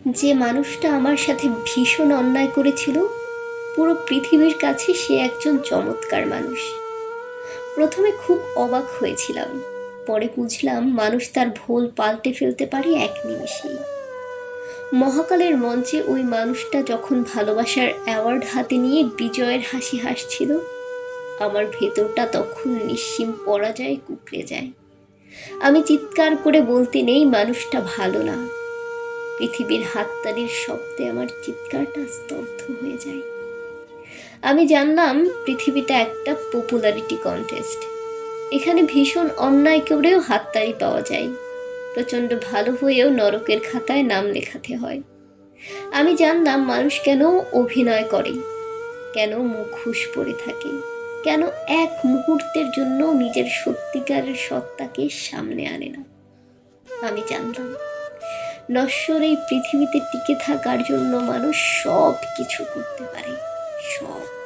যে মানুষটা আমার সাথে ভীষণ অন্যায় করেছিল, পুরো পৃথিবীর কাছে সে একজন চমৎকার মানুষ। প্রথমে খুব অবাক হয়েছিলাম, পরে বুঝলাম মানুষ তার ভুল পাল্টে ফেলতে পারে এক নিমেষেই। মহাকালের মঞ্চে ওই মানুষটা যখন ভালোবাসার অ্যাওয়ার্ড হাতে নিয়ে বিজয়ের হাসি হাসছিল, আমার ভেতরটা তখন নিশ্চিম পরাজয়ে কুঁকড়ে যায়। আমি চিৎকার করে বলতে নেই মানুষটা ভালো না। পৃথিবীর হাততালির শব্দে আমার চিৎকারটা স্তব্ধ হয়ে যায়। আমি জানলাম পৃথিবীটা একটা পপুলারিটি কন্টেস্ট। এখানে ভীষণ অন্যায় করেও হাততালি পাওয়া যায়, প্রচণ্ড ভালো হয়েও নরকের খাতায় নাম লেখাতে হয়। আমি জানলাম মানুষ কেন অভিনয় করে, কেন মুখোশ পরে থাকে, কেন এক মুহূর্তের জন্য নিজের সত্যিকারের সত্তাকে সামনে আনে না। আমি জানলাম নশ্বর এই পৃথিবীতে টিকে থাকার জন্য মানুষ সব কিছু করতে পারে, সব।